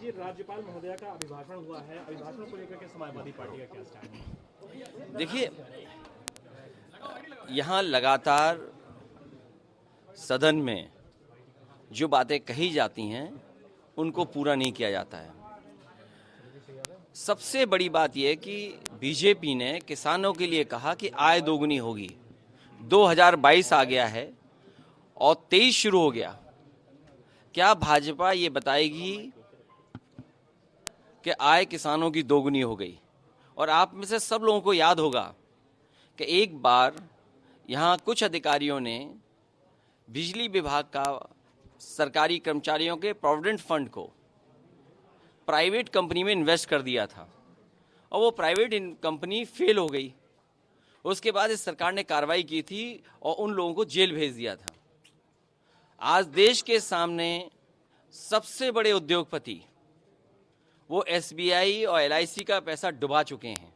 जी, राज्यपाल महोदया का अभिभाषण हुआ है, अभिभाषण को लेकर के समाजवादी पार्टी का क्या स्टैंड है? देखिए, यहाँ लगातार सदन में जो बातें कही जाती हैं उनको पूरा नहीं किया जाता है। सबसे बड़ी बात यह कि बीजेपी ने किसानों के लिए कहा कि आय दोगुनी होगी। 2022 आ गया है और 23 शुरू हो गया। क्या भाजपा ये बताएगी कि आय किसानों की दोगुनी हो गई? और आप में से सब लोगों को याद होगा कि एक बार यहाँ कुछ अधिकारियों ने बिजली विभाग का सरकारी कर्मचारियों के प्रोविडेंट फंड को प्राइवेट कंपनी में इन्वेस्ट कर दिया था और वो प्राइवेट कंपनी फेल हो गई। उसके बाद इस सरकार ने कार्रवाई की थी और उन लोगों को जेल भेज दिया था। आज देश के सामने सबसे बड़े उद्योगपति वो SBI और LIC का पैसा डुबा चुके हैं।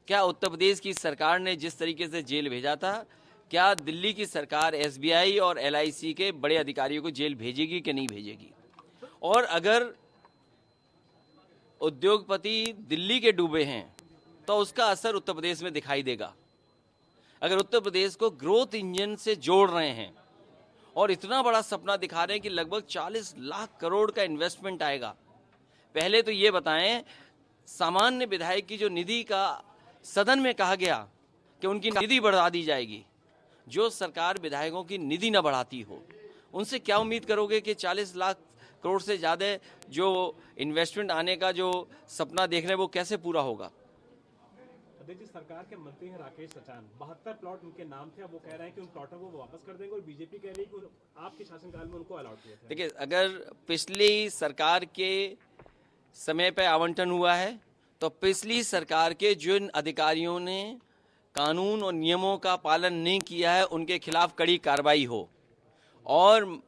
क्या उत्तर प्रदेश की सरकार ने जिस तरीके से जेल भेजा था, क्या दिल्ली की सरकार SBI और LIC के बड़े अधिकारियों को जेल भेजेगी कि नहीं भेजेगी? और अगर उद्योगपति दिल्ली के डूबे हैं तो उसका असर उत्तर प्रदेश में दिखाई देगा। अगर उत्तर प्रदेश को ग्रोथ इंजन से जोड़ रहे हैं और इतना बड़ा सपना दिखा रहे हैं कि लगभग 40 लाख करोड़ का इन्वेस्टमेंट आएगा, पहले तो ये बताएं, सामान्य विधायक की जो निधि का सदन में कहा गया कि उनकी निधि बढ़ा दी जाएगी, जो सरकार विधायकों की निधि न बढ़ाती हो, उनसे क्या उम्मीद करोगे कि 40 लाख करोड़ से ज़्यादा जो इन्वेस्टमेंट आने का जो सपना देख रहे हैं वो कैसे पूरा होगा? देखिए, सरकार के मंत्री हैं राकेश सचान, 72 प्लॉट उनके नाम थे। अब वो कह रहे हैं कि उन प्लॉटों को वापस कर देंगे और बीजेपी कह रही है कि आपके शासनकाल में उनको अलॉट किया था। देखिए, अगर पिछली सरकार के समय पर आवंटन हुआ है तो पिछली सरकार के जिन अधिकारियों ने कानून और नियमों का पालन नहीं किया है उनके खिलाफ कड़ी कार्रवाई हो, और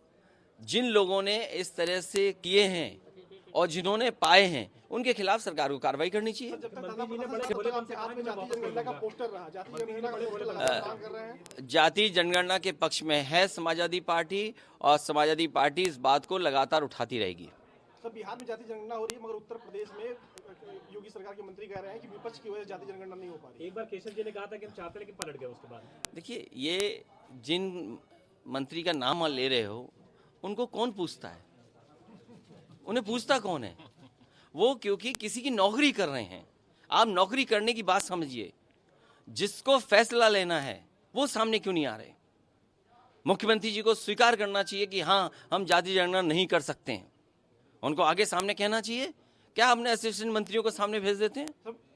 जिन लोगों ने इस तरह से किए हैं और जिन्होंने पाए हैं उनके खिलाफ सरकार को कार्रवाई करनी चाहिए। जाति जनगणना के पक्ष में है समाजवादी पार्टी और समाजवादी पार्टी इस बात को लगातार उठाती रहेगी। सर, बिहार में जाति जनगणना हो रही है मगर उत्तर प्रदेश में योगी सरकार के मंत्री कह रहे हैं कि विपक्ष की वजह से जाति जनगणना नहीं हो पा रही। एक बार केशव जी ने कहा था कि हम चाहते हैं कि पलट गए उसके बाद। देखिए, ये जिन मंत्री का नाम ले रहे हो उनको कौन पूछता है? उन्हें पूछता कौन है? वो क्योंकि किसी की नौकरी कर रहे हैं। आप नौकरी करने की बात समझिए। जिसको फैसला लेना है वो सामने क्यों नहीं आ रहे? मुख्यमंत्री जी को स्वीकार करना चाहिए कि हाँ, हम जाति जनगणना नहीं कर सकते हैं। उनको आगे सामने कहना चाहिए। क्या हमने असिस्टेंट मंत्रियों को सामने भेज देते हैं?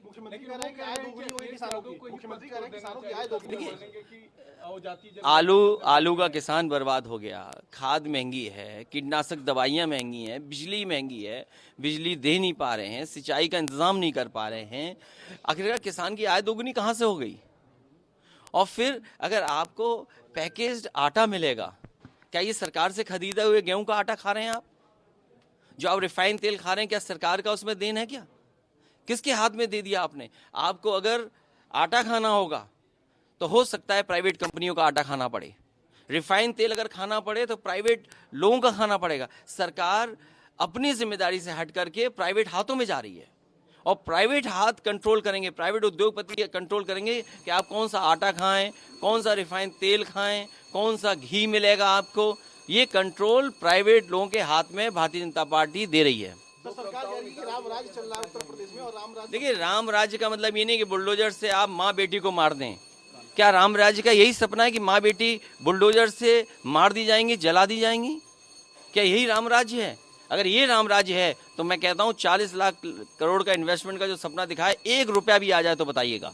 मुख्यमंत्री कह रहे हैं कि आय दोगुनी होगी किसानों की। मुख्यमंत्री कह रहे हैं किसानों की आय दोगुनी होगी। आलू का किसान बर्बाद हो गया, खाद महंगी है, कीटनाशक दवाइयाँ महंगी हैं, बिजली महंगी है, बिजली दे नहीं पा रहे हैं, सिंचाई का इंतजाम नहीं कर पा रहे हैं। आखिरकार किसान की आय दोगुनी कहाँ से हो गई? और फिर अगर आपको पैकेज्ड आटा मिलेगा, क्या ये सरकार से खरीदा हुए गेहूं का आटा खा रहे हैं आप? जो आप रिफाइंड तेल खा रहे हैं, क्या सरकार का उसमें देन है? क्या किसके हाथ में दे दिया आपने? आपको अगर आटा खाना होगा तो हो सकता है प्राइवेट कंपनियों का आटा खाना पड़े। रिफाइंड तेल अगर खाना पड़े तो प्राइवेट लोगों का खाना पड़ेगा। सरकार अपनी जिम्मेदारी से हट करके प्राइवेट हाथों में जा रही है और प्राइवेट हाथ कंट्रोल करेंगे, प्राइवेट उद्योगपति कंट्रोल करेंगे कि आप कौन सा आटा खाएं, कौन सा रिफाइंड तेल खाएं, कौन सा घी मिलेगा आपको। ये कंट्रोल प्राइवेट लोगों के हाथ में भारतीय जनता पार्टी दे रही है। तो सरकार कह रही है कि राम राज्य चल रहा है उत्तर प्रदेश में और राम राज्य। देखिए, राम राज्य का मतलब ये नहीं कि बुलडोजर से आप माँ बेटी को मार दें। क्या राम राज्य का यही सपना है कि माँ बेटी बुलडोजर से मार दी जाएंगी, जला दी जाएंगी? क्या यही राम राज्य है? अगर ये राम राज्य है तो मैं कहता हूँ 40 लाख करोड़ का इन्वेस्टमेंट का जो सपना दिखाए, 1 रुपया भी आ जाए तो बताइएगा।